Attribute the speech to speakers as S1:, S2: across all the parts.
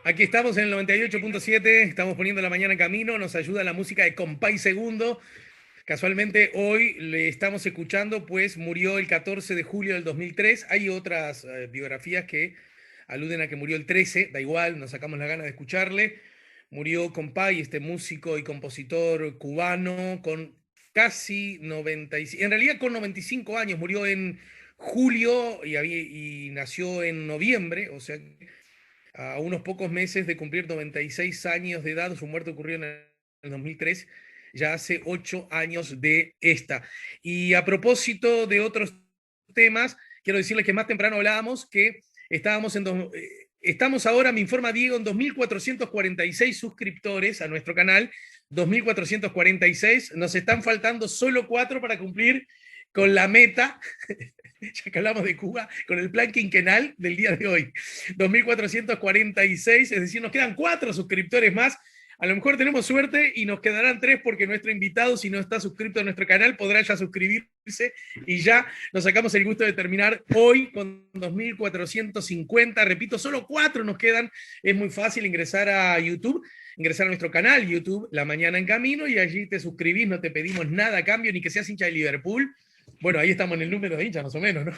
S1: Aquí estamos en el 98.7, estamos poniendo la mañana en camino, nos ayuda la música de Compay Segundo. Casualmente hoy le estamos escuchando, pues murió el 14 de julio del 2003. Hay otras biografías que aluden a que murió el 13, da igual, nos sacamos la gana de escucharle. Murió Compay, este músico y compositor cubano, con casi 95, en realidad con 95 años, murió en julio y nació en noviembre, o sea, a unos pocos meses de cumplir 96 años de edad. Su muerte ocurrió en el 2003, ya hace 8 años de esta. Y a propósito de otros temas, quiero decirles que más temprano hablábamos que estamos ahora, me informa Diego, en 2.446 suscriptores a nuestro canal. 2.446, nos están faltando solo 4 para cumplir con la meta, ya que hablamos de Cuba, con el plan quinquenal del día de hoy. 2.446, es decir, nos quedan 4 suscriptores más. A lo mejor tenemos suerte y nos quedarán 3 porque nuestro invitado, si no está suscrito a nuestro canal, podrá ya suscribirse y ya nos sacamos el gusto de terminar hoy con 2.450. Repito, solo 4 nos quedan. Es muy fácil ingresar a YouTube, ingresar a nuestro canal YouTube, La Mañana en Camino, y allí te suscribís, no te pedimos nada a cambio, ni que seas hincha de Liverpool. Bueno, ahí estamos en el número de hinchas, más o menos, ¿no?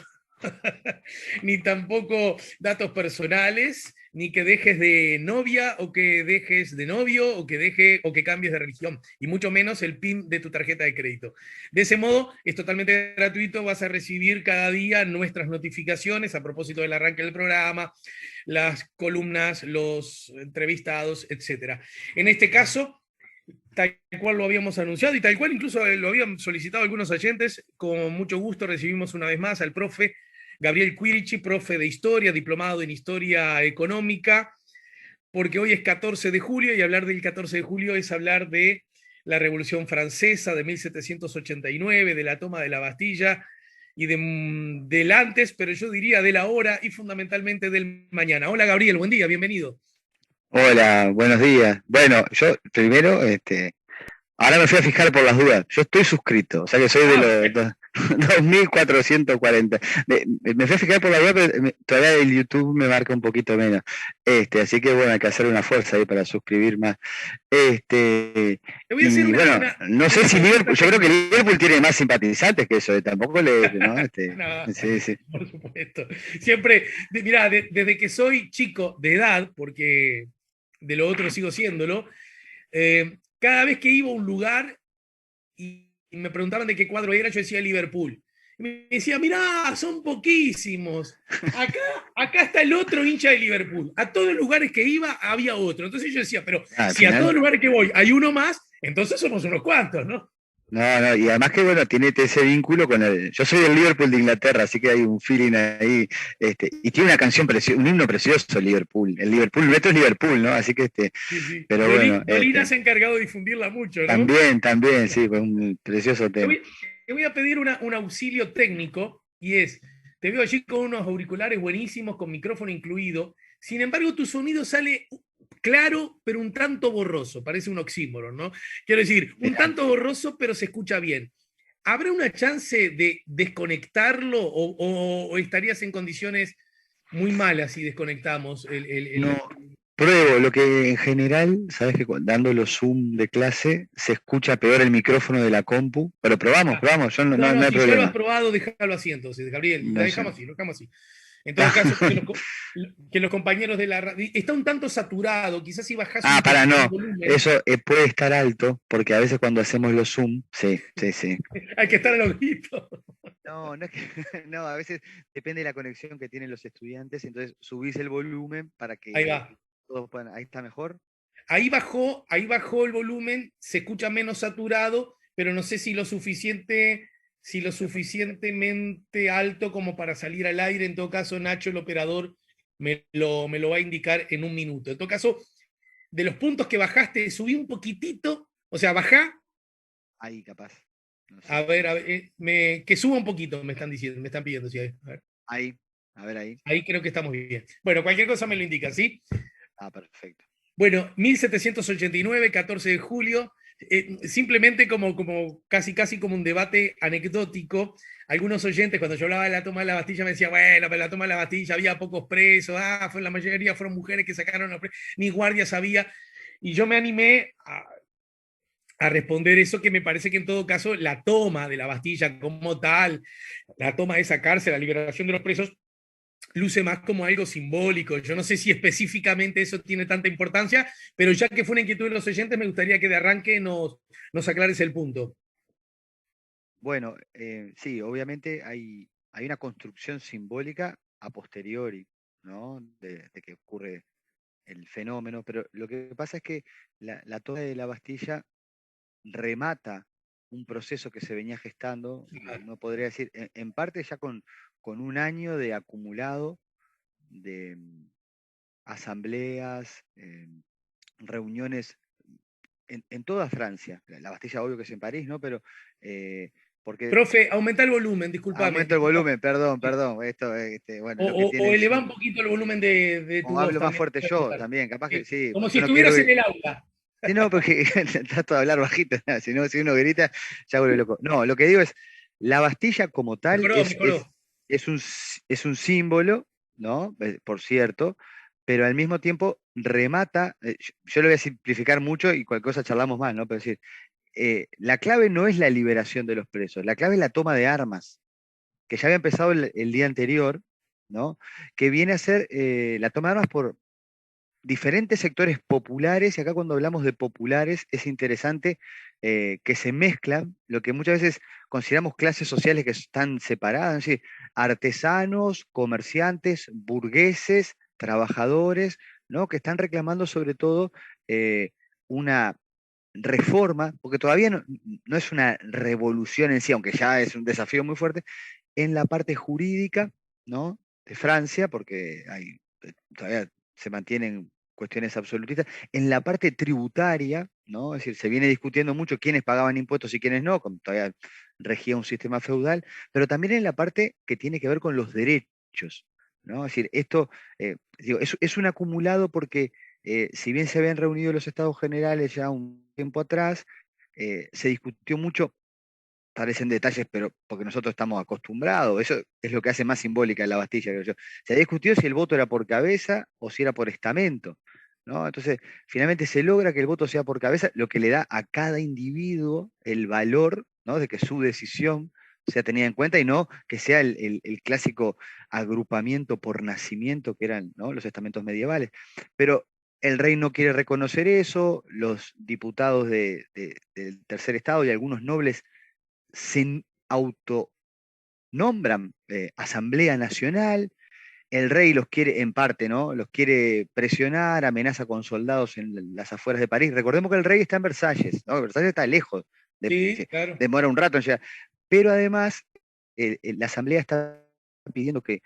S1: Ni tampoco datos personales, ni que dejes de novia o que dejes de novio o que cambies de religión, y mucho menos el PIN de tu tarjeta de crédito. De ese modo, es totalmente gratuito, vas a recibir cada día nuestras notificaciones a propósito del arranque del programa, las columnas, los entrevistados, etcétera. En este caso, tal cual lo habíamos anunciado y tal cual incluso lo habían solicitado algunos oyentes, con mucho gusto recibimos una vez más al profe Gabriel Quirichi, profe de historia, diplomado en historia económica, porque hoy es 14 de julio y hablar del 14 de julio es hablar de la Revolución Francesa de 1789, de la toma de la Bastilla y del antes, pero yo diría del ahora y fundamentalmente del mañana. Hola Gabriel, buen día, bienvenido.
S2: Hola, buenos días. Bueno, yo primero, ahora me fui a fijar por las dudas. Yo estoy suscrito, o sea que soy de
S1: Ah,
S2: los 2440. Me fui a fijar por las dudas, pero todavía el YouTube me marca un poquito menos. Así que bueno, hay que hacer una fuerza ahí para suscribir más. Este,
S1: te voy a hacer
S2: y bueno, no sé
S1: una
S2: si Liverpool,
S1: consulta
S2: yo creo que
S1: técnica.
S2: Liverpool tiene más simpatizantes que eso, tampoco le, ¿no?
S1: No,
S2: Sí, sí.
S1: por supuesto. Siempre, mira, desde que soy chico de edad, porque de lo otro sigo siéndolo, cada vez que iba a un lugar y me preguntaban de qué cuadro era, yo decía Liverpool. Y me decía, mirá, son poquísimos. Acá, acá está el otro hincha de Liverpool. A todos los lugares que iba había otro. Entonces yo decía, pero
S2: Al
S1: si a todos
S2: final.
S1: los lugares que voy hay uno más, entonces somos unos cuantos, ¿no?
S2: No, no, y además que bueno, tiene ese vínculo con el. Yo soy del Liverpool de Inglaterra, así que hay un feeling ahí, y tiene una canción preciosa, un himno precioso, Liverpool. El Liverpool, nuestro es Liverpool, ¿no? Así que
S1: Sí, sí.
S2: pero bueno,
S1: Dolina se ha encargado de difundirla mucho, ¿no?
S2: también, sí, fue un precioso
S1: Te
S2: tema.
S1: voy, te voy a pedir un auxilio técnico y es, te veo allí con unos auriculares buenísimos, con micrófono incluido. Sin embargo, tu sonido sale claro, pero un tanto borroso. Parece un oxímoron, ¿no? Quiero decir, un
S2: Mirá.
S1: tanto borroso, pero se escucha bien. ¿Habrá una chance de desconectarlo o estarías en condiciones muy malas si desconectamos
S2: No, pruebo, lo que en general, sabes que dando los Zoom de clase se escucha peor el micrófono de la compu, pero probamos,
S1: Ah,
S2: probamos, yo no,
S1: no,
S2: no,
S1: no,
S2: no hay
S1: si ya lo has
S2: problema.
S1: probado, déjalo así entonces, Gabriel. La
S2: No sé.
S1: dejamos así, lo dejamos así. En todo caso, que los compañeros de la radio. Está un tanto saturado, quizás si bajás
S2: Ah,
S1: un
S2: para
S1: poquito el
S2: no.
S1: volumen,
S2: Eso puede estar alto, porque a veces cuando hacemos los Zoom, sí, sí, sí.
S1: hay que estar a los gritos.
S2: No, no es que, no, a veces depende de la conexión que tienen los estudiantes, entonces subís el volumen para
S1: Ahí
S2: que
S1: va.
S2: todos puedan, ahí está mejor.
S1: Ahí bajó el volumen, se escucha menos saturado, pero no sé si lo suficientemente alto como para salir al aire. En todo caso, Nacho, el operador, me lo va a indicar en un minuto. En todo caso, de los puntos que bajaste, subí un poquitito, o sea, bajá,
S2: Ahí capaz, no sé,
S1: a ver que suba un poquito, me están diciendo, me están pidiendo. Sí, a ver.
S2: ahí, a ver ahí.
S1: Ahí creo que estamos bien. Bueno, cualquier cosa me lo indica, ¿sí?
S2: Ah, perfecto.
S1: Bueno, 1789, 14 de julio. simplemente como casi como un debate anecdótico, algunos oyentes cuando yo hablaba de la toma de la Bastilla me decían, bueno, pero la toma de la Bastilla había pocos presos, la mayoría fueron mujeres que sacaron los presos, ni guardias había. Y yo me animé a responder eso, que me parece que en todo caso la toma de la Bastilla como tal, la toma de esa cárcel, la liberación de los presos, luce más como algo simbólico. Yo no sé si específicamente eso tiene tanta importancia, pero ya que fue una inquietud de los oyentes, me gustaría que de arranque nos aclares el punto.
S2: Bueno, sí, obviamente hay una construcción simbólica a posteriori, ¿no? De que ocurre el fenómeno, pero lo que pasa es que la toma de la Bastilla remata un proceso que se venía gestando, uno podría decir, en parte ya con un año de acumulado de asambleas, reuniones en toda Francia. La Bastilla, obvio que es en París, ¿no? Pero porque
S1: Profe, aumenta el volumen, discúlpame.
S2: aumento el volumen, perdón, perdón. Esto, bueno, lo que
S1: O
S2: tiene es
S1: eleva un poquito el volumen de tu
S2: o
S1: voz
S2: hablo más
S1: también.
S2: fuerte yo también, capaz que
S1: Sí,
S2: sí,
S1: como si
S2: yo no quiero
S1: estuvieras
S2: ir.
S1: en el aula.
S2: Sí, no, porque trato de hablar bajito, si no, si uno grita, ya vuelve loco. No, lo que digo es, la Bastilla como tal
S1: Mejoró, mejoró.
S2: es un símbolo, ¿no? Por cierto, pero al mismo tiempo remata, yo lo voy a simplificar mucho y cualquier cosa charlamos más, ¿no? Pero es decir, la clave no es la liberación de los presos, la clave es la toma de armas, que ya había empezado el día anterior, ¿no? Que viene a ser la toma de armas por diferentes sectores populares, y acá cuando hablamos de populares es interesante que se mezclan lo que muchas veces consideramos clases sociales que están separadas, es decir, artesanos, comerciantes, burgueses, trabajadores, ¿no? Que están reclamando sobre todo una reforma, porque todavía no es una revolución en sí, aunque ya es un desafío muy fuerte, en la parte jurídica, ¿no? De Francia, porque todavía se mantienen cuestiones absolutistas. En la parte tributaria, ¿no? Es decir, se viene discutiendo mucho quiénes pagaban impuestos y quiénes no, como todavía regía un sistema feudal, pero también en la parte que tiene que ver con los derechos, ¿no? Es decir, esto digo, es un acumulado porque si bien se habían reunido los estados generales ya un tiempo atrás, se discutió mucho, parecen detalles, pero porque nosotros estamos acostumbrados, eso es lo que hace más simbólica la Bastilla, creo yo. Se discutió si el voto era por cabeza o si era por estamento, ¿no? Entonces, finalmente se logra que el voto sea por cabeza, lo que le da a cada individuo el valor, ¿no? De que su decisión sea tenida en cuenta y no que sea el clásico agrupamiento por nacimiento que eran, ¿no? Los estamentos medievales. Pero el rey no quiere reconocer eso, los diputados del tercer estado y algunos nobles se autonombran Asamblea Nacional, el rey los quiere, en parte, ¿no? Los quiere presionar, amenaza con soldados en las afueras de París. Recordemos que el rey está en Versalles, ¿no? Versalles está lejos,
S1: Sí, claro.
S2: demora un rato en llegar. Pero además, la Asamblea está pidiendo que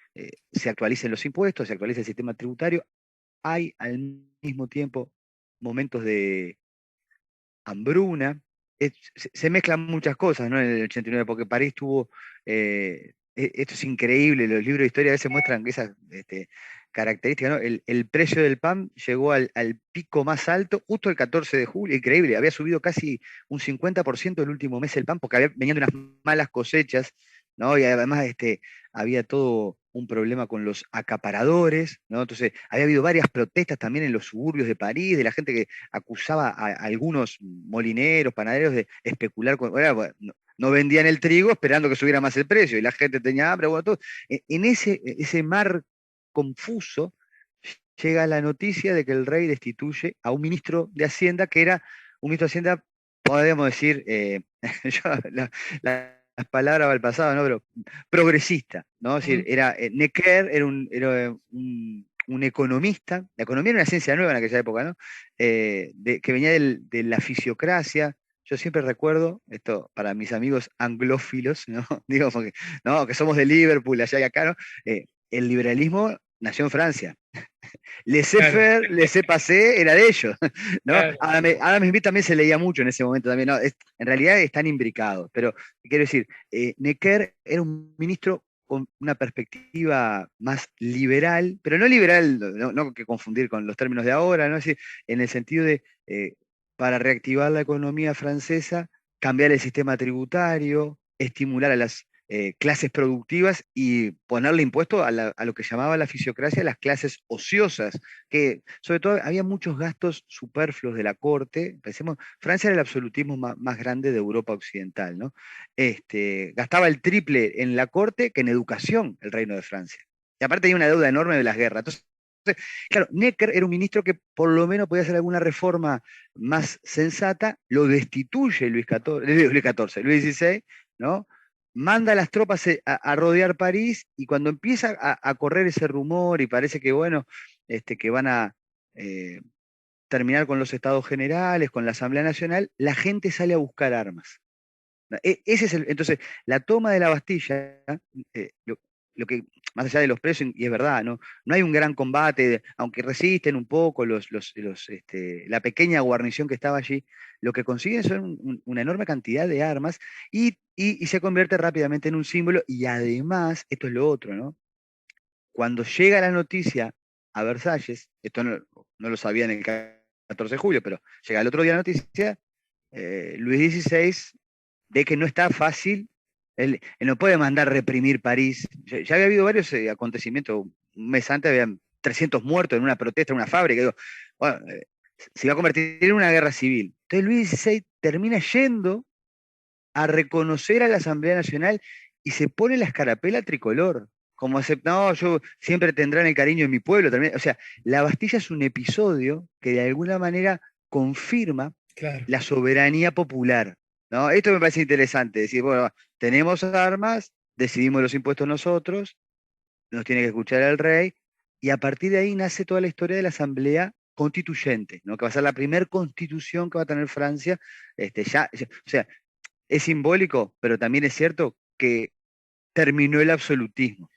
S2: se actualicen los impuestos, se actualice el sistema tributario. Hay al mismo tiempo momentos de hambruna. Se mezclan muchas cosas, ¿no? En el 89, porque París tuvo, esto es increíble, los libros de historia a veces muestran esas características, ¿no? El precio del pan llegó al pico más alto justo el 14 de julio, increíble, había subido casi un 50% el último mes el pan, porque venían de unas malas cosechas, ¿no? Y además había todo un problema con los acaparadores, ¿no? Entonces, había habido varias protestas también en los suburbios de París, de la gente que acusaba a algunos molineros, panaderos de especular con. Bueno, no vendían el trigo esperando que subiera más el precio, y la gente tenía hambre, bueno, todo. En ese mar confuso llega la noticia de que el rey destituye a un ministro de Hacienda que era un ministro de Hacienda, podemos decir, yo, las palabras al pasado, ¿no? Pero progresista, ¿no? Es decir, era Necker, era un economista, la economía era una ciencia nueva en aquella época, ¿no? Que venía de la fisiocracia. Yo siempre recuerdo, esto para mis amigos anglófilos, ¿no? Digo, porque, no, que somos de Liverpool, allá y acá, ¿no? El liberalismo nació en Francia.
S1: Claro,
S2: Laissez-faire, laissez-passer era de ellos, ¿no?
S1: claro.
S2: Adam Smith también se leía mucho en ese momento también, ¿no? En realidad están imbricados, pero quiero decir, Necker era un ministro con una perspectiva más liberal, pero no liberal, no que confundir con los términos de ahora, ¿no? Es decir, en el sentido de para reactivar la economía francesa, cambiar el sistema tributario, estimular a las clases productivas y ponerle impuesto a lo que llamaba la fisiocracia las clases ociosas, que sobre todo había muchos gastos superfluos de la corte. Pensemos, Francia era el absolutismo más grande de Europa Occidental, ¿no? Gastaba el triple en la corte que en educación el Reino de Francia. Y aparte tenía una deuda enorme de las guerras. Entonces, claro, Necker era un ministro que por lo menos podía hacer alguna reforma más sensata, lo destituye Luis XVI, ¿no? Manda a las tropas a rodear París y cuando empieza a correr ese rumor y parece que, bueno, que van a eh, terminar con los estados generales, con la Asamblea Nacional, la gente sale a buscar armas. Ese es entonces, la toma de la Bastilla, lo que, más allá de los precios, y es verdad, no hay un gran combate, aunque resisten un poco la pequeña guarnición que estaba allí, lo que consiguen son una enorme cantidad de armas y se convierte rápidamente en un símbolo, y además, esto es lo otro, ¿no? Cuando llega la noticia a Versalles, esto no lo sabía en el 14 de julio, pero llega el otro día la noticia, Luis XVI ve que no está fácil, él no puede mandar reprimir París. Ya había habido varios acontecimientos, un mes antes habían 300 muertos en una protesta en una fábrica. Digo, bueno, se iba a convertir en una guerra civil. Entonces Luis XVI termina yendo a reconocer a la Asamblea Nacional y se pone la escarapela tricolor. Como no, yo siempre tendrán el cariño de mi pueblo. También. O sea, la Bastilla es un episodio que de alguna manera confirma
S1: Claro.
S2: la soberanía popular, ¿no? Esto me parece interesante, decir, bueno, tenemos armas, decidimos los impuestos nosotros, nos tiene que escuchar el rey, y a partir de ahí nace toda la historia de la Asamblea Constituyente, ¿no? Que va a ser la primera constitución que va a tener Francia. O sea, es simbólico, pero también es cierto que terminó el absolutismo.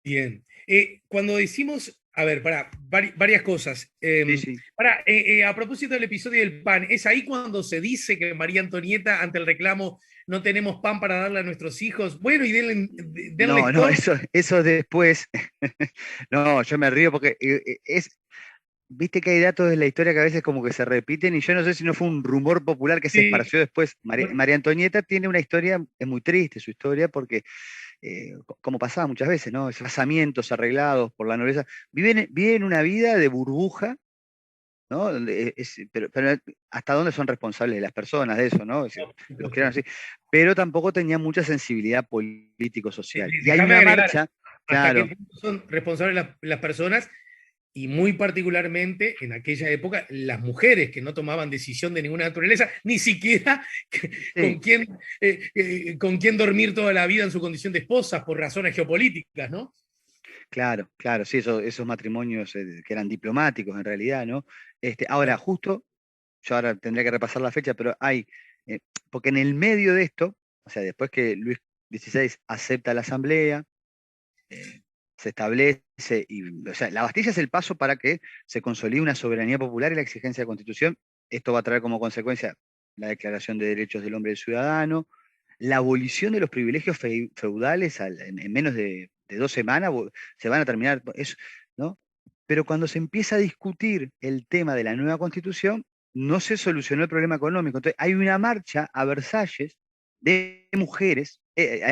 S1: Bien. Cuando decimos, a ver, para varias cosas.
S2: Sí, sí.
S1: A propósito del episodio del pan, ¿es ahí cuando se dice que María Antonieta, ante el reclamo, no tenemos pan para darle a nuestros hijos? Bueno, y denles
S2: No,
S1: torta.
S2: eso después. No, yo me río porque viste que hay datos de la historia que a veces como que se repiten y yo no sé si no fue un rumor popular que se
S1: Sí.
S2: esparció después. María Antonieta tiene una historia, es muy triste su historia porque, como pasaba muchas veces, ¿no? Esos casamientos arreglados por la nobleza, viven una vida de burbuja, ¿no? Pero hasta dónde son responsables las personas de eso, ¿no? Los crearon así. Pero tampoco tenían mucha sensibilidad político-social. Y hay
S1: Déjame
S2: una
S1: agregar
S2: marcha,
S1: hasta qué
S2: claro,
S1: punto son responsables las personas y muy particularmente en aquella época las mujeres que no tomaban decisión de ninguna naturaleza, ni siquiera
S2: sí,
S1: con quién dormir toda la vida en su condición de esposas por razones geopolíticas, ¿no?
S2: claro, sí, esos matrimonios que eran diplomáticos en realidad, ¿no? Ahora, justo, yo ahora tendría que repasar la fecha, pero eh, porque en el medio de esto, o sea, después que Luis XVI acepta la asamblea, se establece, o sea, la Bastilla es el paso para que se consolide una soberanía popular y la exigencia de constitución. Esto va a traer como consecuencia la Declaración de Derechos del Hombre y del Ciudadano, la abolición de los privilegios feudales en menos de 2 semanas, se van a terminar, ¿no? Pero cuando se empieza a discutir el tema de la nueva constitución, no se solucionó el problema económico. Entonces, hay una marcha a Versalles de mujeres,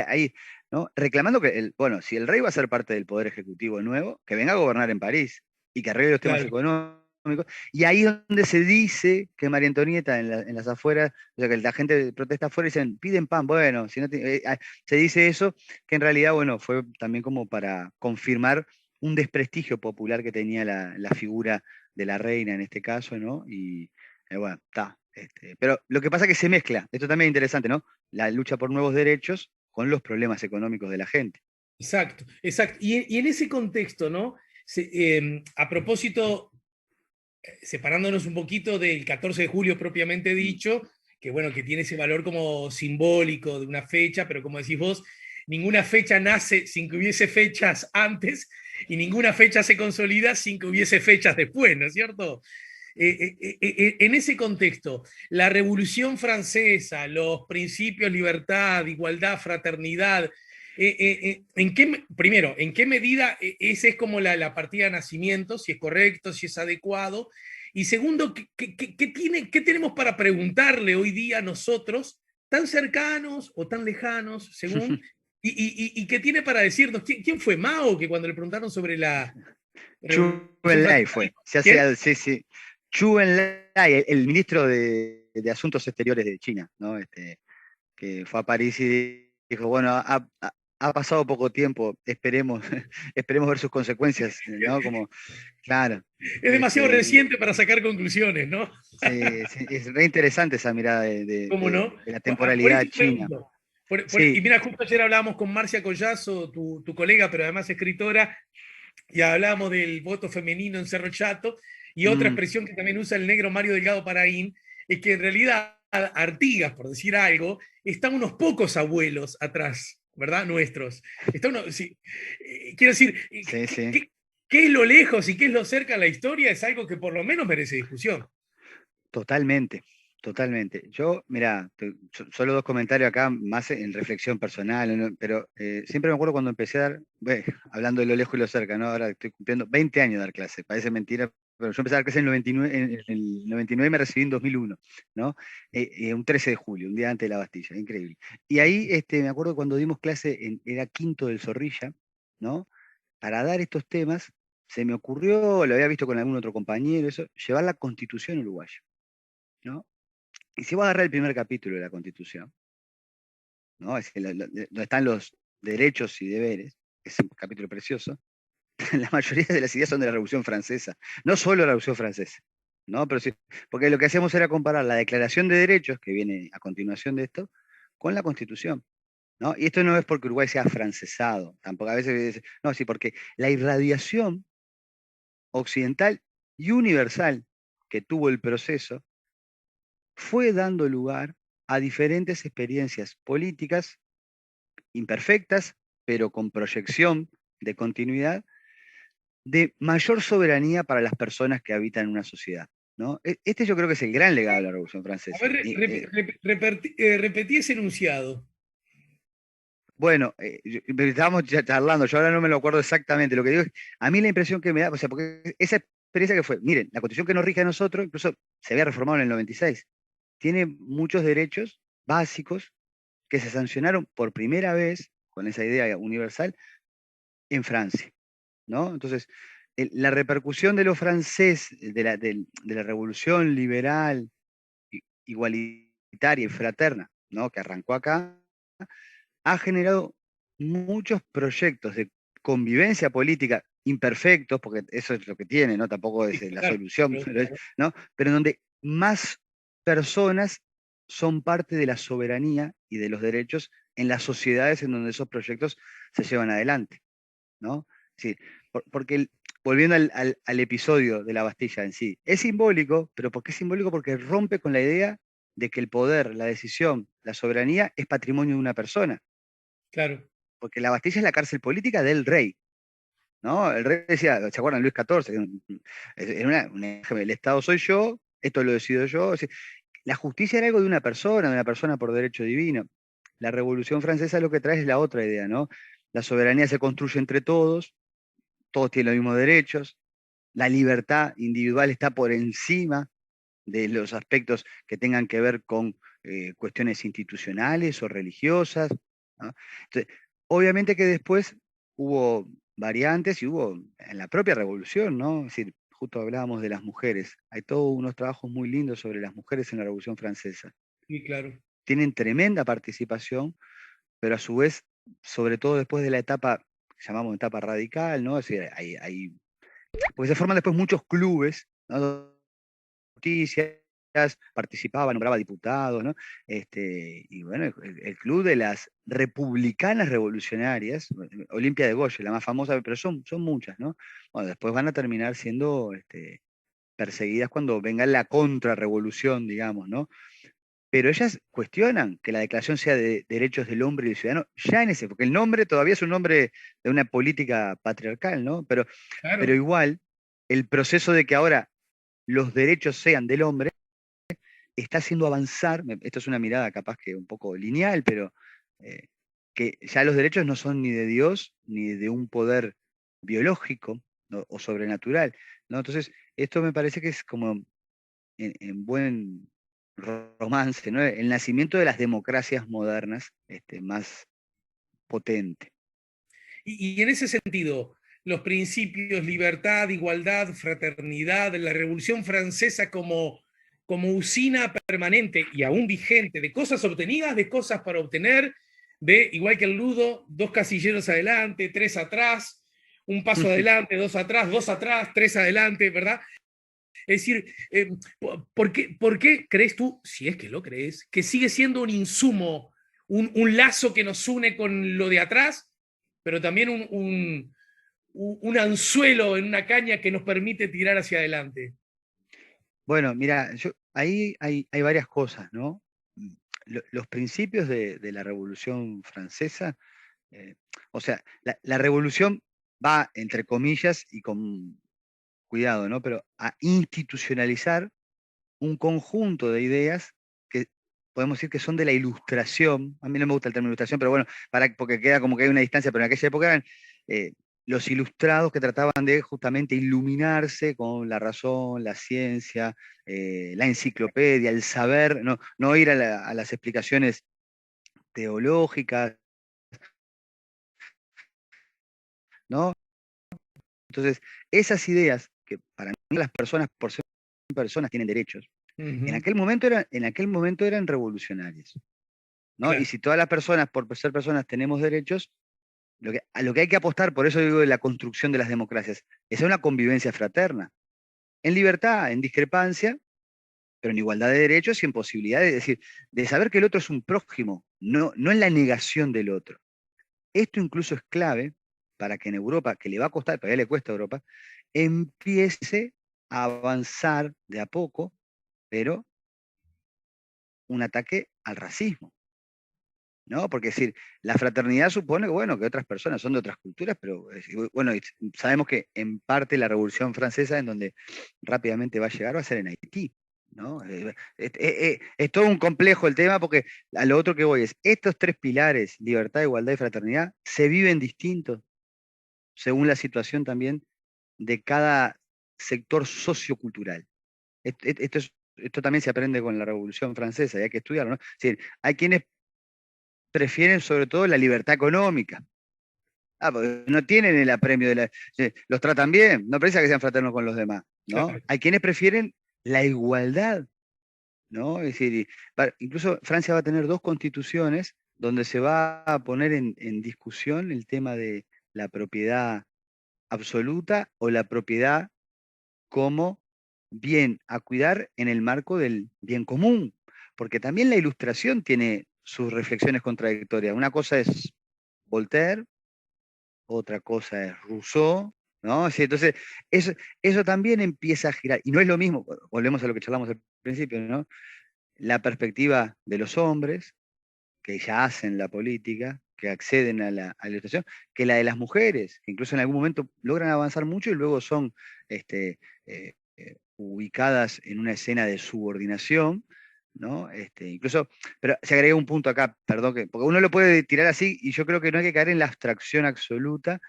S2: ahí, ¿no? Reclamando que, bueno, si el rey va a ser parte del poder ejecutivo nuevo, que venga a gobernar en París y que arregle los temas
S1: Claro.
S2: económicos. Y ahí es donde se dice que María Antonieta en las afueras, o sea, que la gente protesta afuera y dicen, piden pan, bueno, si no se dice eso, que en realidad, bueno, fue también como para confirmar un desprestigio popular que tenía la figura de la reina en este caso, ¿no? Y bueno, está. Pero lo que pasa es que se mezcla, esto también es interesante, ¿no? La lucha por nuevos derechos con los problemas económicos de la gente.
S1: Exacto, exacto. Y en ese contexto, ¿no? A propósito, separándonos un poquito del 14 de julio propiamente
S2: Mm.
S1: dicho, que bueno, que tiene ese valor como simbólico de una fecha, pero como decís vos, ninguna fecha nace sin que hubiese fechas antes y ninguna fecha se consolida sin que hubiese fechas después, ¿no es cierto? En ese contexto, la Revolución Francesa, los principios libertad, igualdad, fraternidad, primero, ¿en qué medida esa es como la partida de nacimiento, si es correcto, si es adecuado? Y segundo, ¿qué tenemos para preguntarle hoy día a nosotros, tan cercanos o tan lejanos, según, y qué tiene para decirnos? ¿Quién fue Mao, que cuando le preguntaron sobre la
S2: Chu
S1: Revolución
S2: Enlai
S1: Francesa?
S2: fue. Se
S1: ¿Quién?
S2: hace, sí, sí. Chu Enlai, el ministro de Asuntos Exteriores de China, ¿no? Que fue a París y dijo, bueno, ha pasado poco tiempo, esperemos, esperemos ver sus consecuencias, ¿no? Como, claro.
S1: Es demasiado
S2: Y
S1: reciente para sacar conclusiones, ¿no?
S2: sí, sí, es re interesante esa mirada
S1: ¿Cómo no?
S2: de la
S1: Por eso
S2: temporalidad china.
S1: pregunto. Y
S2: Sí.
S1: mira, justo ayer hablábamos con Marcia Collazo, tu colega, pero además escritora, y hablábamos del voto femenino en Cerro Chato, y otra
S2: Mm,
S1: expresión que también usa el negro Mario Delgado Paraín, es que en realidad Artigas, por decir algo, están unos pocos abuelos atrás, ¿verdad? Nuestros. Sí, quiero decir,
S2: sí, sí.
S1: ¿qué es lo lejos y qué es lo cerca de la historia? Es algo que por lo menos merece discusión.
S2: Totalmente, totalmente. Yo, mira, solo dos comentarios acá, más en reflexión personal, ¿no? Pero siempre me acuerdo cuando empecé a dar, hablando de lo lejos y lo cerca, ¿no? Ahora estoy cumpliendo 20 años de dar clase, parece mentira, pero yo empecé a dar clase en el 99, en el 99 y me recibí en 2001, ¿no? Un 13 de julio, un día antes de la Bastilla, increíble. Y ahí me acuerdo cuando dimos clase, era quinto del Zorrilla, ¿no? Para dar estos temas, se me ocurrió, lo había visto con algún otro compañero, eso, llevar la Constitución uruguaya, ¿no? Y si vos agarrás el primer capítulo de la Constitución, ¿no? Es donde están los derechos y deberes, es un capítulo precioso, la mayoría de las ideas son de la Revolución Francesa, no solo la Revolución Francesa, ¿no? Pero sí, porque lo que hacemos era comparar la Declaración de Derechos, que viene a continuación de esto, con la Constitución, ¿no? Y esto no es porque Uruguay sea francesado, tampoco a veces, no, sí, porque la irradiación occidental y universal que tuvo el proceso fue dando lugar a diferentes experiencias políticas imperfectas, pero con proyección de continuidad, de mayor soberanía para las personas que habitan en una sociedad, ¿no? Este yo creo que es el gran legado de la Revolución
S1: A
S2: Francesa.
S1: ver, repetí ese enunciado.
S2: Bueno, estábamos ya charlando, yo ahora no me lo acuerdo exactamente, lo que digo es, a mí la impresión que me da, o sea, porque esa experiencia que fue, miren, la constitución que nos rige a nosotros, incluso se había reformado en el 96, tiene muchos derechos básicos que se sancionaron por primera vez, con esa idea universal, en Francia, ¿no? Entonces, la repercusión de lo francés, de la revolución liberal, igualitaria y fraterna, ¿no? Que arrancó acá, ha generado muchos proyectos de convivencia política imperfectos, porque eso es lo que tiene, ¿no? Tampoco es
S1: Sí,
S2: la
S1: claro,
S2: solución, ¿no? Pero en donde más personas son parte de la soberanía y de los derechos en las sociedades en donde esos proyectos se llevan adelante, ¿no? Sí, porque volviendo al episodio de la Bastilla en sí, es simbólico, pero ¿por qué es simbólico? Porque rompe con la idea de que el poder, la decisión, la soberanía es patrimonio de una persona,
S1: claro.
S2: porque la Bastilla es la cárcel política del rey, ¿no? El rey decía, ¿se acuerdan? Luis XIV, era el Estado soy yo, esto lo decido yo. Es decir, la justicia era algo de una persona por derecho divino. La Revolución Francesa lo que trae es la otra idea, ¿no? La soberanía se construye entre todos tienen los mismos derechos, la libertad individual está por encima de los aspectos que tengan que ver con cuestiones institucionales o religiosas, ¿no? Entonces, obviamente que después hubo variantes y hubo en la propia revolución, ¿no? Es decir, justo hablábamos de las mujeres. Hay todos unos trabajos muy lindos sobre las mujeres en la Revolución Francesa.
S1: Sí, claro.
S2: Tienen tremenda participación, pero a su vez, sobre todo después de la etapa que llamamos etapa radical, ¿no? Es decir, porque se forman después muchos clubes, ¿no? Noticias, participaba, nombraba diputados, ¿no? Y bueno, el club de las republicanas revolucionarias, Olimpia de Goya, la más famosa, pero son muchas, ¿no? Bueno, después van a terminar siendo perseguidas cuando venga la contrarrevolución, digamos, ¿no? Pero ellas cuestionan que la declaración sea de derechos del hombre y del ciudadano, ya en ese, porque el nombre todavía es un nombre de una política patriarcal, ¿no? Pero
S1: Claro.
S2: igual, el proceso de que ahora los derechos sean del hombre está haciendo avanzar, esto es una mirada capaz que un poco lineal, pero eh, que ya los derechos no son ni de Dios ni de un poder biológico, o sobrenatural, ¿no? Entonces, esto me parece que es como en buen romance, ¿no? El nacimiento de las democracias modernas, más potente.
S1: Y en ese sentido, los principios libertad, igualdad, fraternidad, la Revolución Francesa como usina permanente y aún vigente de cosas obtenidas, de cosas para obtener, de, igual que el ludo, dos casilleros adelante, tres atrás, un paso adelante, dos atrás, tres adelante, ¿verdad? Es decir, por qué crees tú, si es que lo crees, que sigue siendo un insumo, un lazo que nos une con lo de atrás, pero también un anzuelo en una caña que nos permite tirar hacia adelante?
S2: Bueno, mira, ahí hay varias cosas, ¿no? Los principios de la Revolución Francesa, eh, o sea, la revolución va, entre comillas, y con cuidado, ¿no? Pero a institucionalizar un conjunto de ideas que podemos decir que son de la ilustración. A mí no me gusta el término ilustración, pero bueno, porque queda como que hay una distancia, pero en aquella época eran eh, los ilustrados que trataban de justamente iluminarse con la razón, la ciencia, la enciclopedia, el saber, no ir a las explicaciones teológicas, ¿no? Entonces, esas ideas que para mí las personas, por ser personas, tienen derechos,
S1: Uh -huh.
S2: en aquel momento eran revolucionarias, ¿no? Y
S1: Claro.
S2: si todas las personas, por ser personas, tenemos derechos, a lo que hay que apostar, por eso digo de la construcción de las democracias, es a una convivencia fraterna, en libertad, en discrepancia, pero en igualdad de derechos y en posibilidad de decir, de saber que el otro es un prójimo, no en la negación del otro. Esto incluso es clave para que en Europa, que le va a costar, todavía le cuesta a Europa, empiece a avanzar de a poco, pero un ataque al racismo, ¿no? Porque es decir, la fraternidad supone, bueno, que otras personas son de otras culturas, pero bueno, sabemos que en parte la Revolución Francesa, en donde rápidamente va a llegar, va a ser en Haití, ¿no? Es todo un complejo el tema, porque a lo otro que voy es, estos tres pilares, libertad, igualdad y fraternidad, se viven distintos según la situación también de cada sector sociocultural. Esto también se aprende con la Revolución Francesa y hay que estudiarlo, ¿no? Es decir, hay quienes prefieren sobre todo la libertad económica. Porque no tienen el apremio los tratan bien, no precisa que sean fraternos con los demás, ¿no?
S1: Claro.
S2: Hay quienes prefieren la igualdad, ¿no? Es decir, incluso Francia va a tener dos constituciones donde se va a poner en discusión el tema de la propiedad absoluta o la propiedad como bien a cuidar en el marco del bien común, porque también la ilustración tiene sus reflexiones contradictorias. Una cosa es Voltaire, otra cosa es Rousseau, ¿no? Sí, entonces, eso también empieza a girar, y no es lo mismo, volvemos a lo que charlamos al principio, ¿no? La perspectiva de los hombres, que ya hacen la política, que acceden a la ilustración, que la de las mujeres, que incluso en algún momento logran avanzar mucho y luego son ubicadas en una escena de subordinación, ¿no? Incluso, pero se agrega un punto acá, perdón, porque uno lo puede tirar así y yo creo que no hay que caer en la abstracción absoluta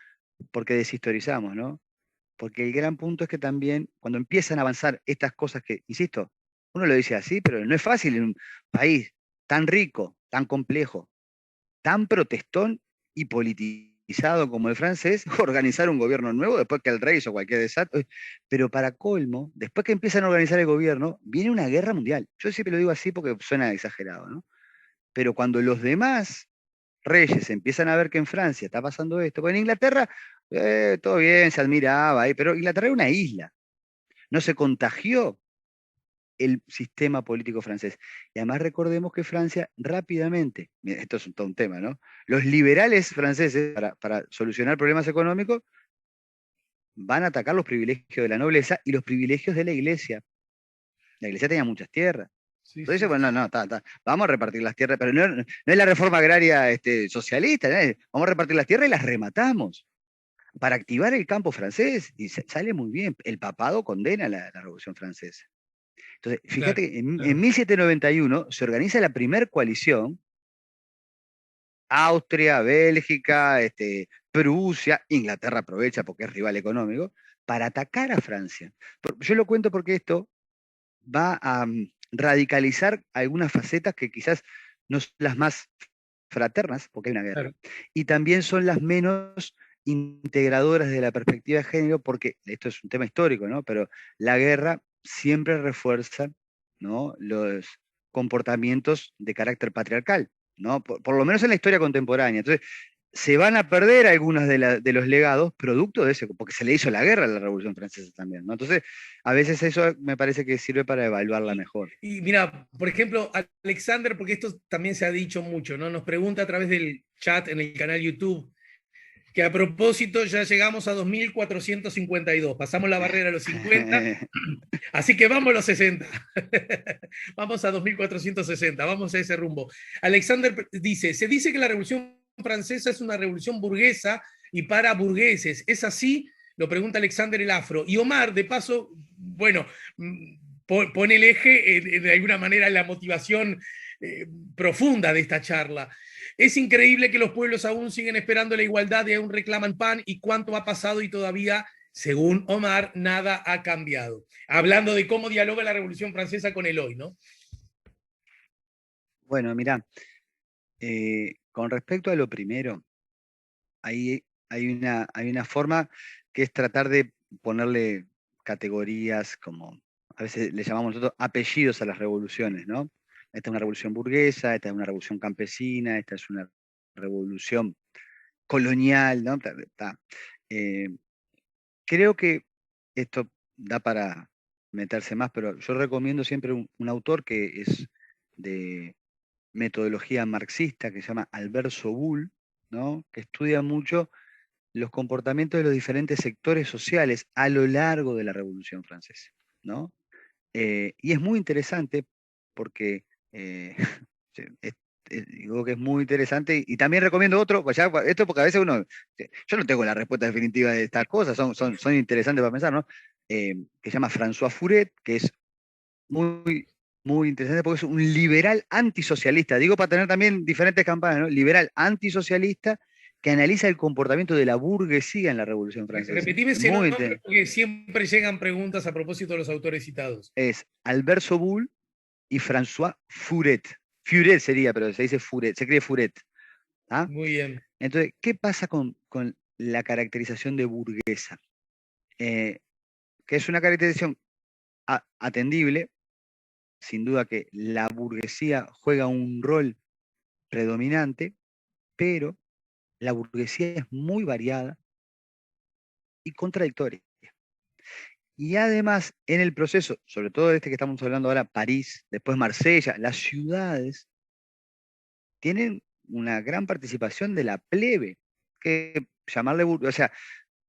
S2: porque deshistorizamos, ¿no? Porque el gran punto es que también cuando empiezan a avanzar estas cosas que, insisto, uno lo dice así, pero no es fácil en un país tan rico, tan complejo, tan protestón y politizado como el francés, organizar un gobierno nuevo después que el rey hizo cualquier desastre. Pero para colmo, después que empiezan a organizar el gobierno, viene una guerra mundial. Yo siempre lo digo así porque suena exagerado, ¿no? Pero cuando los demás reyes empiezan a ver que en Francia está pasando esto, porque en Inglaterra todo bien, se admiraba, pero Inglaterra era una isla, no se contagió el sistema político francés. Y además recordemos que Francia rápidamente, mira, esto es todo un tema, ¿no? Los liberales franceses, para solucionar problemas económicos, van a atacar los privilegios de la nobleza y los privilegios de la iglesia. La iglesia tenía muchas tierras.
S1: Sí,
S2: Entonces,
S1: sí.
S2: bueno, no, vamos a repartir las tierras, pero no es la reforma agraria socialista, ¿no? Vamos a repartir las tierras y las rematamos para activar el campo francés, y sale muy bien. El papado condena la Revolución Francesa. Entonces,
S1: Claro,
S2: fíjate que en
S1: claro.
S2: 1791 se organiza la primer coalición, Austria, Bélgica, Prusia, Inglaterra aprovecha porque es rival económico, para atacar a Francia. Yo lo cuento porque esto va a radicalizar algunas facetas que quizás no son las más fraternas, porque hay una guerra,
S1: Claro.
S2: y también son las menos integradoras de la perspectiva de género, porque esto es un tema histórico, ¿no? Pero la guerra siempre refuerza, ¿no?, los comportamientos de carácter patriarcal, ¿no? Por lo menos en la historia contemporánea. Entonces, se van a perder algunos de los legados producto de eso, porque se le hizo la guerra a la Revolución Francesa también, ¿no? Entonces, a veces eso me parece que sirve para evaluarla
S1: Y,
S2: mejor.
S1: y mira, por ejemplo, Alexander, porque esto también se ha dicho mucho, ¿no? Nos pregunta a través del chat en el canal YouTube, que a propósito ya llegamos a 2452, pasamos la barrera a los 50, así que vamos a los 60. Vamos a 2460, vamos a ese rumbo. Alexander dice, se dice que la Revolución Francesa es una revolución burguesa y para burgueses. ¿Es así? Lo pregunta Alexander el Afro. Y Omar, de paso, bueno, pone el eje de alguna manera en la motivación profunda de esta charla. Es increíble que los pueblos aún siguen esperando la igualdad y aún reclaman pan y cuánto ha pasado y todavía, según Omar, nada ha cambiado. Hablando de cómo dialoga la Revolución Francesa con el hoy, ¿no?
S2: Bueno, mirá, con respecto a lo primero, hay una forma que es tratar de ponerle categorías como, a veces le llamamos nosotros apellidos a las revoluciones, ¿no? Esta es una revolución burguesa, esta es una revolución campesina, esta es una revolución colonial, ¿no? Eh, Creo que esto da para meterse más, pero yo recomiendo siempre un autor que es de metodología marxista, que se llama Albert Soboul, ¿no?, que estudia mucho los comportamientos de los diferentes sectores sociales a lo largo de la Revolución Francesa, ¿no? Y es muy interesante porque sí, digo que es muy interesante y también recomiendo otro, pues ya, esto porque a veces uno, yo no tengo la respuesta definitiva de estas cosas, son interesantes para pensar, ¿no? Que se llama François Furet, que es muy, muy interesante porque es un liberal antisocialista, digo para tener también diferentes campañas, ¿no? Liberal antisocialista que analiza el comportamiento de la burguesía en la Revolución Francesa.
S1: Repetime ese
S2: Muy
S1: nombre
S2: interesante.
S1: porque siempre llegan preguntas a propósito de los autores citados.
S2: Es Albert Soboul y François Furet. Furet sería, pero se dice Furet, se escribe Furet. ¿Ah?
S1: Muy bien.
S2: Entonces, ¿qué pasa con la caracterización de burguesa? Eh, que es una caracterización atendible, sin duda que la burguesía juega un rol predominante, pero la burguesía es muy variada y contradictoria. Y además, en el proceso, sobre todo este que estamos hablando ahora, París, después Marsella, las ciudades tienen una gran participación de la plebe, que llamarle, o sea,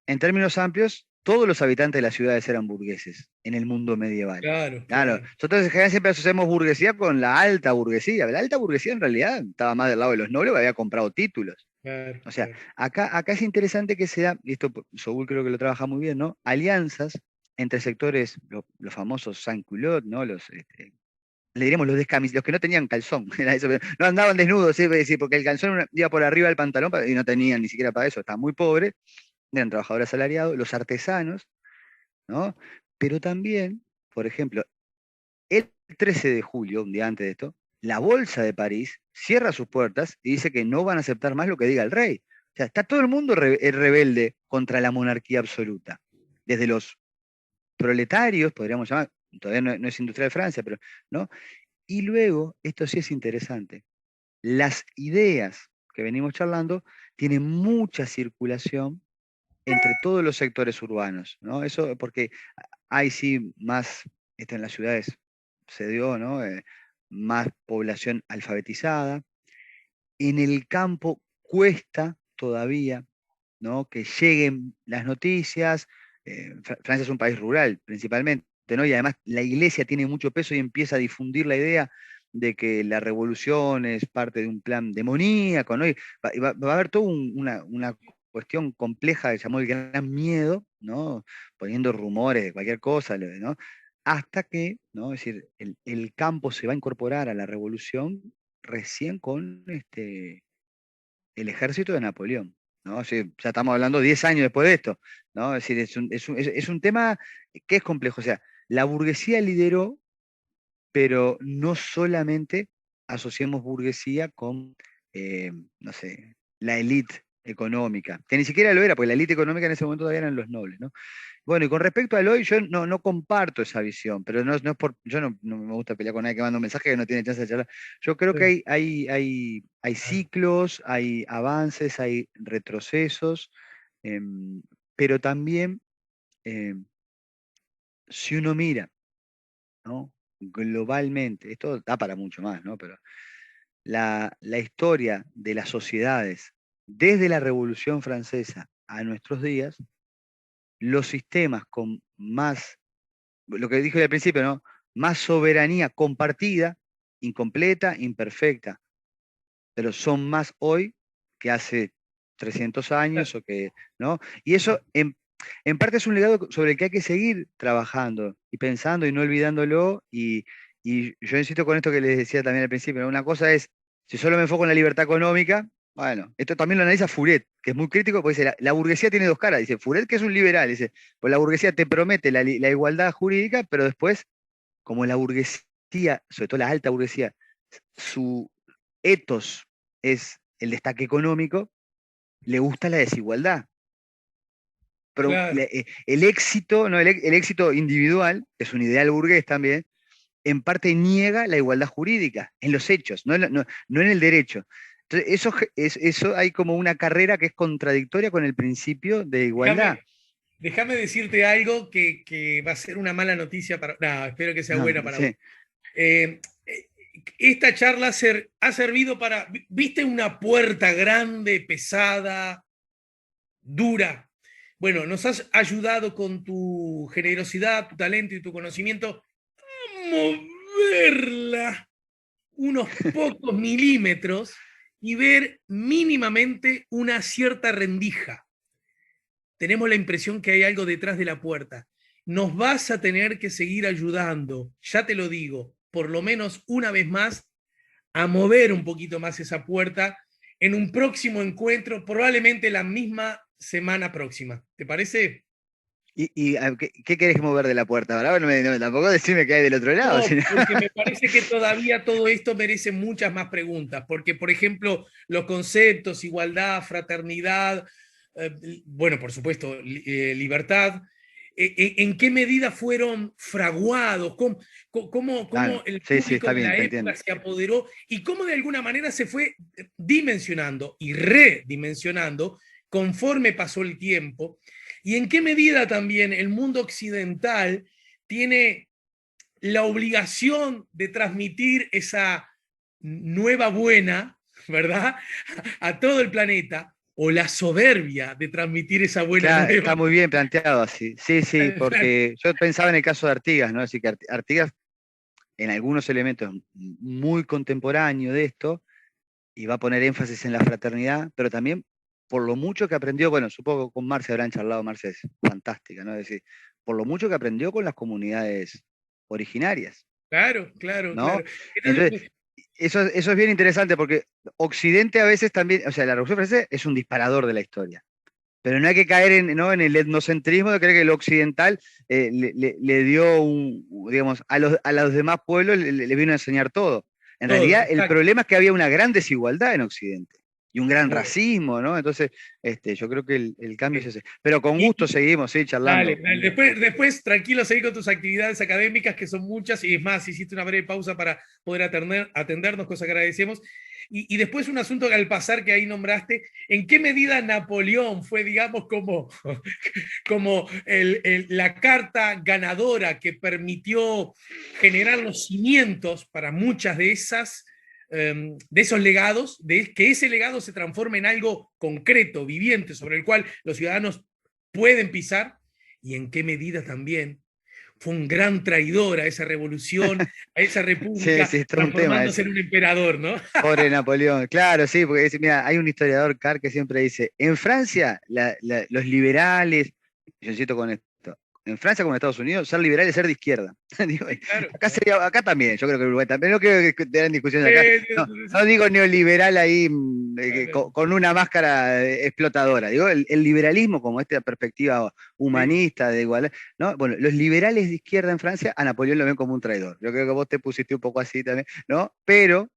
S2: en términos amplios, todos los habitantes de las ciudades eran burgueses en el mundo medieval.
S1: Claro,
S2: Claro,
S1: claro.
S2: nosotros en general siempre asociamos burguesía con la alta burguesía. La alta burguesía en realidad estaba más del lado de los nobles que había comprado títulos.
S1: Claro,
S2: O sea,
S1: claro.
S2: acá es interesante que se da, y esto Sobul creo que lo trabaja muy bien, ¿no? Alianzas entre sectores, los famosos sans-culottes, ¿no? Le diremos los que no tenían calzón, era eso, no andaban desnudos, ¿sí? Es decir, porque el calzón iba por arriba del pantalón y no tenían ni siquiera para eso, estaban muy pobres, eran trabajadores asalariados, los artesanos, ¿no? Pero también, por ejemplo, el 13 de julio, un día antes de esto, la Bolsa de París cierra sus puertas y dice que no van a aceptar más lo que diga el rey. O sea, está todo el mundo rebelde contra la monarquía absoluta. Desde los proletarios, podríamos llamar, todavía no es industria de Francia, pero, ¿no? Y luego, esto sí es interesante, las ideas que venimos charlando tienen mucha circulación entre todos los sectores urbanos, ¿no? Eso porque hay sí más, en las ciudades se dio, ¿no? Más población alfabetizada. En el campo cuesta todavía, ¿no?, que lleguen las noticias. Francia es un país rural principalmente, ¿no? Y además la iglesia tiene mucho peso y empieza a difundir la idea de que la revolución es parte de un plan demoníaco, ¿no? Y va a haber toda una cuestión compleja que se llamó el Gran Miedo, ¿no? Poniendo rumores de cualquier cosa, ¿no? Hasta que, ¿no?, es decir, el campo se va a incorporar a la revolución recién con el ejército de Napoleón, ¿no? Sí, ya estamos hablando 10 años después de esto, ¿no? Es decir, es un tema que es complejo. O sea, la burguesía lideró, pero no solamente asociemos burguesía con, no sé, la élite económica, que ni siquiera lo era, porque la élite económica en ese momento todavía eran los nobles, ¿no? Bueno, y con respecto al hoy, yo no comparto esa visión, pero no es por, yo no me gusta pelear con nadie que manda un mensaje que no tiene chance de charlar. Yo creo que
S1: Sí,
S2: hay ciclos, hay avances, hay retrocesos, pero también, em, si uno mira, ¿no? Globalmente, esto da para mucho más, ¿no? Pero la historia de las sociedades, desde la Revolución Francesa a nuestros días, los sistemas con más, lo que dije al principio, ¿no? Más soberanía compartida, incompleta, imperfecta, pero son más hoy que hace 300 años o que, ¿no? Y eso en parte es un legado sobre el que hay que seguir trabajando y pensando y no olvidándolo. Y yo insisto con esto que les decía también al principio, ¿no? Una cosa es, si solo me enfoco en la libertad económica, bueno, esto también lo analiza Furet, que es muy crítico, porque dice, la burguesía tiene dos caras. Dice, Furet, que es un liberal, dice, pues la burguesía te promete la igualdad jurídica, pero después, como la burguesía, sobre todo la alta burguesía, su etos es el destaque económico, le gusta la desigualdad. Pero
S1: claro.
S2: el éxito, ¿no? El éxito individual, que es un ideal burgués también, en parte niega la igualdad jurídica, en los hechos, no en el derecho. Entonces, eso hay como una carrera que es contradictoria con el principio de igualdad.
S1: Déjame decirte algo que va a ser una mala noticia para. No, espero que sea
S2: No,
S1: buena para vos.
S2: sí,
S1: Eh, esta charla ha servido para. ¿Viste una puerta grande, pesada, dura? Bueno, nos has ayudado con tu generosidad, tu talento y tu conocimiento a moverla unos pocos milímetros y ver mínimamente una cierta rendija. Tenemos la impresión que hay algo detrás de la puerta. Nos vas a tener que seguir ayudando, ya te lo digo, por lo menos una vez más, a mover un poquito más esa puerta en un próximo encuentro, probablemente la misma semana próxima. ¿Te parece?
S2: ¿Qué querés mover de la puerta? Ahora tampoco decime que hay del otro lado.
S1: No,
S2: Sino-
S1: porque me parece que todavía todo esto merece muchas más preguntas, porque, por ejemplo, los conceptos, igualdad, fraternidad, bueno, por supuesto, libertad, ¿en qué medida fueron fraguados? ¿Cómo
S2: Claro,
S1: el
S2: sí, sí,
S1: público
S2: está
S1: de
S2: bien,
S1: la
S2: te
S1: época
S2: entiendo.
S1: se apoderó y cómo de alguna manera se fue dimensionando y redimensionando conforme pasó el tiempo? ¿Y en qué medida también el mundo occidental tiene la obligación de transmitir esa nueva buena, ¿verdad? A todo el planeta, o la soberbia de transmitir esa buena
S2: Claro,
S1: nueva?
S2: está muy bien planteado así. Sí, sí, porque yo pensaba en el caso de Artigas, ¿no? Así que Artigas, en algunos elementos muy contemporáneos de esto, y va a poner énfasis en la fraternidad, pero también por lo mucho que aprendió, bueno, supongo que con Marce habrán charlado, Marce es fantástica, ¿no? Es decir, por lo mucho que aprendió con las comunidades originarias,
S1: Claro, claro,
S2: ¿no?
S1: claro. Entonces,
S2: Entonces, eso es bien interesante porque Occidente a veces también, o sea, la Revolución Francesa es un disparador de la historia. Pero no hay que caer ¿no? en el etnocentrismo de creer que el occidental le dio digamos, a los demás pueblos le vino a enseñar todo. En
S1: todo,
S2: realidad, el
S1: exacto.
S2: problema es que había una gran desigualdad en Occidente y un gran
S1: Bueno,
S2: racismo, ¿no? Entonces, yo creo que el cambio es
S1: sí.
S2: ese. Pero con
S1: Y,
S2: gusto seguimos, sí,
S1: dale,
S2: charlando.
S1: dale. Después, tranquilo, seguí con tus actividades académicas, que son muchas, y es más, hiciste una breve pausa para poder atendernos, cosa que agradecemos. Y después un asunto que al pasar que ahí nombraste, ¿en qué medida Napoleón fue, digamos, como la carta ganadora que permitió generar los cimientos para muchas de esos legados, de que ese legado se transforme en algo concreto, viviente, sobre el cual los ciudadanos pueden pisar? Y en qué medida también fue un gran traidor a esa revolución, a esa
S2: Sí,
S1: república,
S2: sí, es todo un tema
S1: transformándose
S2: ese.
S1: en un emperador, ¿no?
S2: Pobre Napoleón, claro, sí, porque mira, hay un historiador Carr que siempre dice, en Francia los liberales, yo cito con esto, en Francia como en Estados Unidos, ser liberal es ser de izquierda. Digo,
S1: Sí, claro,
S2: acá,
S1: claro.
S2: acá también, yo creo que en Uruguay también, no quiero que tengan discusiones acá, no, no digo neoliberal ahí, con una máscara explotadora. Digo, el liberalismo como esta perspectiva humanista de igualdad, ¿no? Bueno, los liberales de izquierda en Francia a Napoleón lo ven como un traidor. Yo creo que vos te pusiste un poco así también, ¿no? Pero,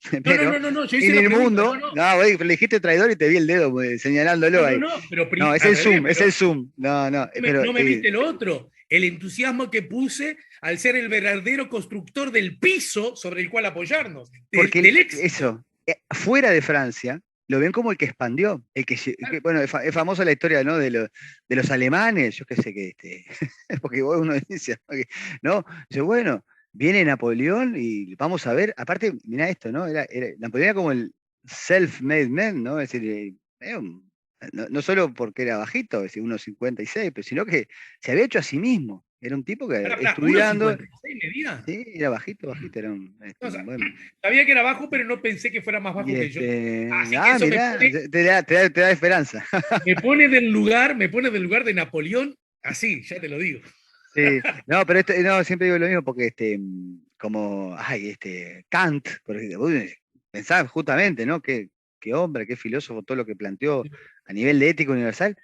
S1: No, yo hice
S2: en
S1: la
S2: el
S1: pregunta.
S2: mundo, no, güey, le dijiste traidor y te vi el dedo señalándolo ahí.
S1: Pero
S2: No, es
S1: al
S2: el
S1: revés,
S2: zoom, es el zoom. No, pero
S1: no me viste lo otro. El entusiasmo que puse al ser el verdadero constructor del piso sobre el cual apoyarnos.
S2: Porque
S1: Del éxito.
S2: eso, fuera de Francia, lo ven como el que expandió, bueno, es famosa la historia, ¿no? De los alemanes, yo qué sé que porque uno dice, ¿no? Dice, bueno, viene Napoleón y vamos a ver, aparte, mirá esto, ¿no? Napoleón era como el self-made man, ¿no? Es decir, no solo porque era bajito, es decir, 1,56, pero sino que se había hecho a sí mismo. Era un tipo que estudiando.
S1: 1,56 medía.
S2: Sí, era bajito, era
S1: O sea,
S2: bueno.
S1: sabía que era bajo, pero no pensé que fuera más bajo que yo. Así que eso
S2: mirá, te da esperanza.
S1: me pone del lugar de Napoleón, así, ya te lo digo.
S2: Sí, no, pero no, siempre digo lo mismo porque como, Kant, porque pensaba justamente, ¿no? Qué hombre, qué filósofo, todo lo que planteó a nivel de ética universal,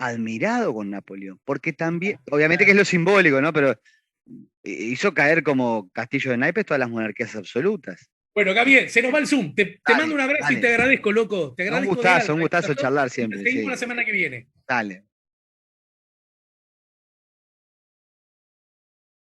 S2: admirado con Napoleón, porque también, obviamente que es lo simbólico, ¿no? Pero hizo caer como castillo de naipes todas las monarquías absolutas.
S1: Bueno, Gabriel, se nos va el Zoom. Te mando un abrazo y te agradezco, loco. Te
S2: Un
S1: agradezco de alma.
S2: gustazo charlar siempre.
S1: Seguimos
S2: Sí.
S1: la semana que viene.
S2: Dale.